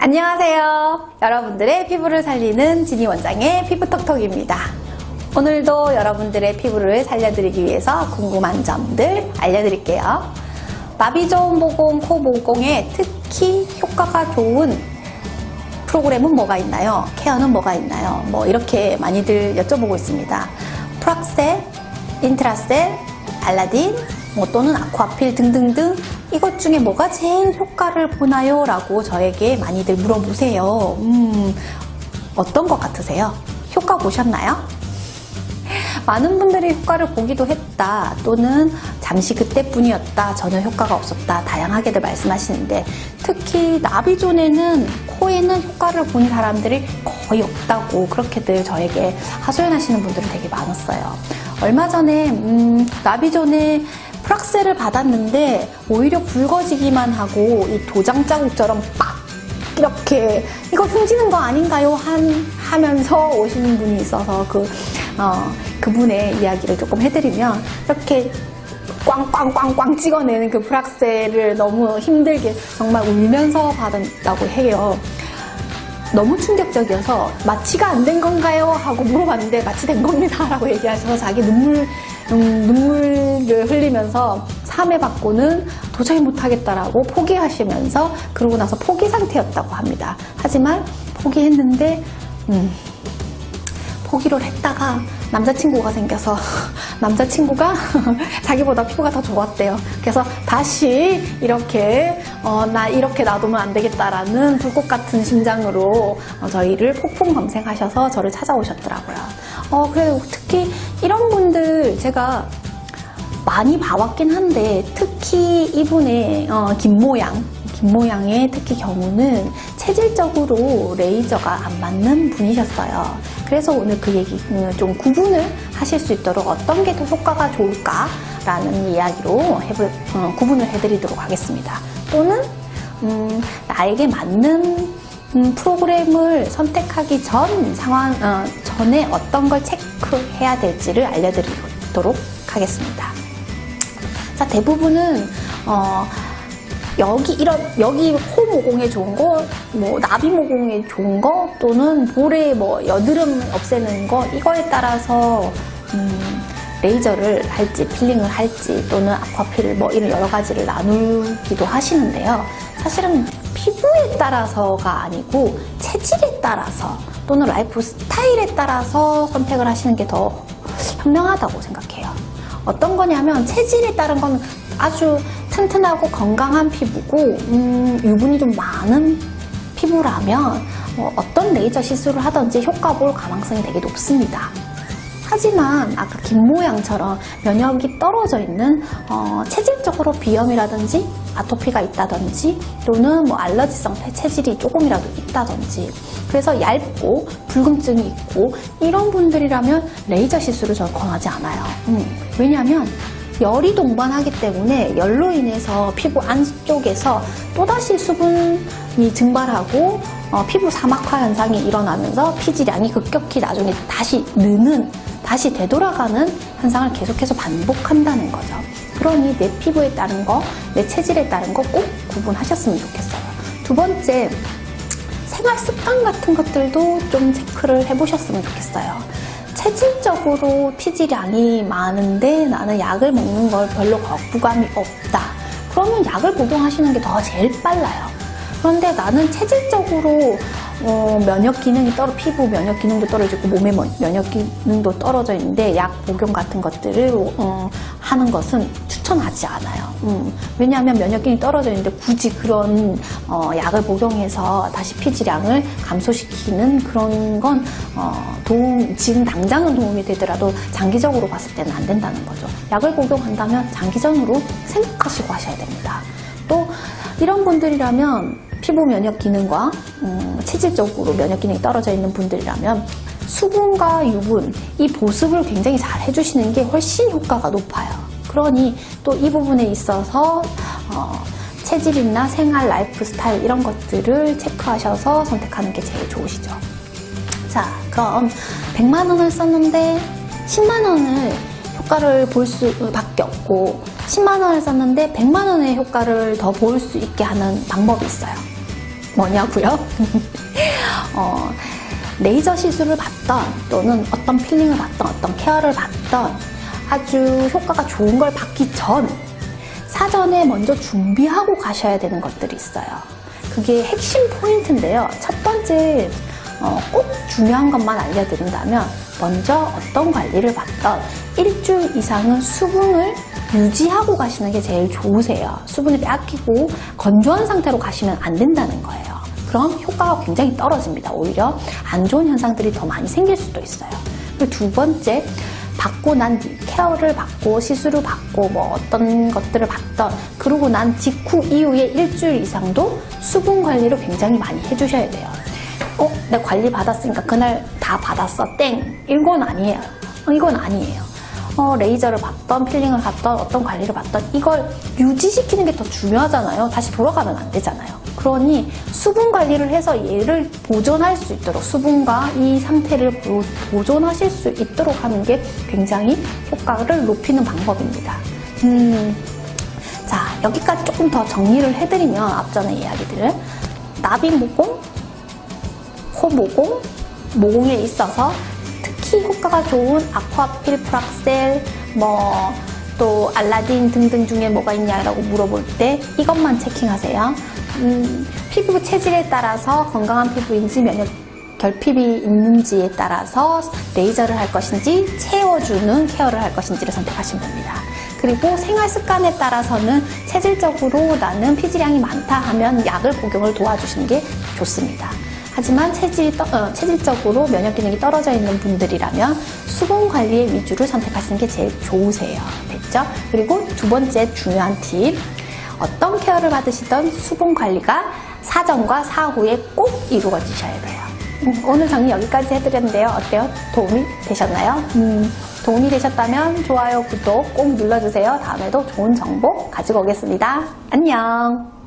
안녕하세요. 여러분들의 피부를 살리는 지니 원장의 피부톡톡입니다. 오늘도 여러분들의 피부를 살려드리기 위해서 궁금한 점들 알려드릴게요. 나비 좋은 모공, 코 모공에 특히 효과가 좋은 프로그램은 뭐가 있나요? 케어는 뭐가 있나요? 이렇게 많이들 여쭤보고 있습니다. 프락셀, 인트라셀, 알라딘, 또는 아쿠아필 등등등 이것 중에 뭐가 제일 효과를 보나요? 라고 저에게 많이들 물어보세요. 어떤 것 같으세요? 효과 보셨나요? 많은 분들이 효과를 보기도 했다, 또는 잠시 그때뿐이었다, 전혀 효과가 없었다, 다양하게들 말씀하시는데, 특히 나비존에는, 코에는 효과를 본 사람들이 거의 없다고 그렇게들 저에게 하소연하시는 분들이 되게 많았어요. 얼마 전에 나비존에 프락셀을 받았는데 오히려 붉어지기만 하고 이 도장 자국처럼 빡 이렇게 이거 흉지는 거 아닌가요? 하면서 오시는 분이 있어서 그분의 이야기를 조금 해드리면, 이렇게 꽝꽝꽝꽝 찍어내는 그 프락셀을 너무 힘들게 정말 울면서 받았다고 해요. 너무 충격적이어서 마취가 안 된 건가요? 하고 물어봤는데 마취된 겁니다 라고 얘기하셔서 자기 눈물을 흘리면서 3회 받고는 도저히 못하겠다라고 포기하시면서, 그러고 나서 포기 상태였다고 합니다. 하지만 포기했는데 포기를 했다가 남자친구가 생겨서 남자친구가 자기보다 피부가 더 좋았대요. 그래서 다시 이렇게 나 이렇게 놔두면 안 되겠다라는 불꽃 같은 심장으로 저희를 폭풍 검색하셔서 저를 찾아오셨더라고요. 그래서 특히 이런 분들 제가 많이 봐왔긴 한데, 특히 이분의 김모양의 특히 경우는 체질적으로 레이저가 안 맞는 분이셨어요. 그래서 오늘 그 얘기 좀 구분을 하실 수 있도록 어떤 게 더 효과가 좋을까라는 이야기로 구분을 해드리도록 하겠습니다. 또는 나에게 맞는 프로그램을 선택하기 전에 어떤 걸 체크해야 될지를 알려드리도록 하겠습니다. 자, 대부분은 여기 코 모공에 좋은 거, 나비 모공에 좋은 거, 또는 볼에 여드름 없애는 거, 이거에 따라서 레이저를 할지 필링을 할지 또는 아쿠아필 이런 여러 가지를 나누기도 하시는데요. 사실은 피부에 따라서가 아니고 체질에 따라서 또는 라이프 스타일에 따라서 선택을 하시는 게 더 현명하다고 생각해요. 어떤 거냐면, 체질에 따른 건 아주 튼튼하고 건강한 피부고 유분이 좀 많은 피부라면 어떤 레이저 시술을 하든지 효과 볼 가능성이 되게 높습니다. 하지만 아까 김모양처럼 면역이 떨어져 있는 체질적으로 비염이라든지 아토피가 있다든지 또는 알러지성 체질이 조금이라도 있다든지, 그래서 얇고 붉음증이 있고 이런 분들이라면 레이저 시술을 저는 권하지 않아요. 왜냐하면 열이 동반하기 때문에 열로 인해서 피부 안쪽에서 또다시 수분이 증발하고 피부 사막화 현상이 일어나면서 피지량이 급격히 나중에 다시 되돌아가는 현상을 계속해서 반복한다는 거죠. 그러니 내 피부에 따른 거, 내 체질에 따른 거 꼭 구분하셨으면 좋겠어요. 두 번째, 생활 습관 같은 것들도 좀 체크를 해보셨으면 좋겠어요. 체질적으로 피지량이 많은데 나는 약을 먹는 걸 별로 거부감이 없다. 그러면 약을 복용하시는 게 제일 빨라요. 그런데 나는 체질적으로 피부 면역 기능도 떨어지고 몸의 면역 기능도 떨어져 있는데 약 복용 같은 것들을 하는 것은 추천하지 않아요. 왜냐하면 면역 기능이 떨어져 있는데 굳이 그런 약을 복용해서 다시 피지량을 감소시키는 그런 건 지금 당장은 도움이 되더라도 장기적으로 봤을 때는 안 된다는 거죠. 약을 복용한다면 장기전으로 생각하시고 하셔야 됩니다. 또 이런 분들이라면 피부 면역 기능과 체질적으로 면역 기능이 떨어져 있는 분들이라면 수분과 유분, 이 보습을 굉장히 잘 해주시는 게 훨씬 효과가 높아요. 그러니 또 이 부분에 있어서 체질이나 생활, 라이프 스타일 이런 것들을 체크하셔서 선택하는 게 제일 좋으시죠. 자, 그럼 100만 원을 썼는데 10만 원을 효과를 볼 수밖에 없고 10만 원을 썼는데 100만 원의 효과를 더 볼 수 있게 하는 방법이 있어요. 뭐냐고요? 레이저 시술을 받던 또는 어떤 필링을 받던 어떤 케어를 받던 아주 효과가 좋은 걸 받기 전 사전에 먼저 준비하고 가셔야 되는 것들이 있어요. 그게 핵심 포인트인데요. 첫 번째 꼭 중요한 것만 알려드린다면 먼저 어떤 관리를 받던 일주일 이상은 수분을 유지하고 가시는 게 제일 좋으세요. 수분을 빼앗기고 건조한 상태로 가시면 안 된다는 거예요. 그럼 효과가 굉장히 떨어집니다. 오히려 안 좋은 현상들이 더 많이 생길 수도 있어요. 그리고 두 번째, 받고 난 뒤, 케어를 받고 시술을 받고 뭐 어떤 것들을 받던 그러고 난 직후 이후에 일주일 이상도 수분 관리를 굉장히 많이 해주셔야 돼요. 내가 관리 받았으니까 그날 다 받았어 땡, 이건 아니에요. 이건 아니에요. 레이저를 받던 필링을 받던 어떤 관리를 받던 이걸 유지시키는 게 더 중요하잖아요. 다시 돌아가면 안 되잖아요. 그러니 수분 관리를 해서 얘를 보존할 수 있도록 수분과 이 상태를 보존하실 수 있도록 하는 게 굉장히 효과를 높이는 방법입니다. 자, 여기까지 조금 더 정리를 해드리면 앞전의 이야기들을 나비 모공, 코 모공, 모공에 있어서 특히 효과가 좋은 아쿠아필 프락셀, 또 알라딘 등등 중에 뭐가 있냐라고 물어볼 때 이것만 체킹하세요. 피부 체질에 따라서 건강한 피부인지 면역 결핍이 있는지에 따라서 레이저를 할 것인지 채워주는 케어를 할 것인지를 선택하시면 됩니다. 그리고 생활 습관에 따라서는 체질적으로 나는 피지량이 많다 하면 약을 복용을 도와주시는 게 좋습니다. 하지만 체질적으로 면역 기능이 떨어져 있는 분들이라면 수분 관리의 위주를 선택하시는 게 제일 좋으세요. 됐죠? 그리고 두 번째 중요한 팁. 어떤 케어를 받으시던 수분 관리가 사전과 사후에 꼭 이루어지셔야 돼요. 오늘 정리 여기까지 해드렸는데요. 어때요? 도움이 되셨나요? 도움이 되셨다면 좋아요, 구독 꼭 눌러주세요. 다음에도 좋은 정보 가지고 오겠습니다. 안녕!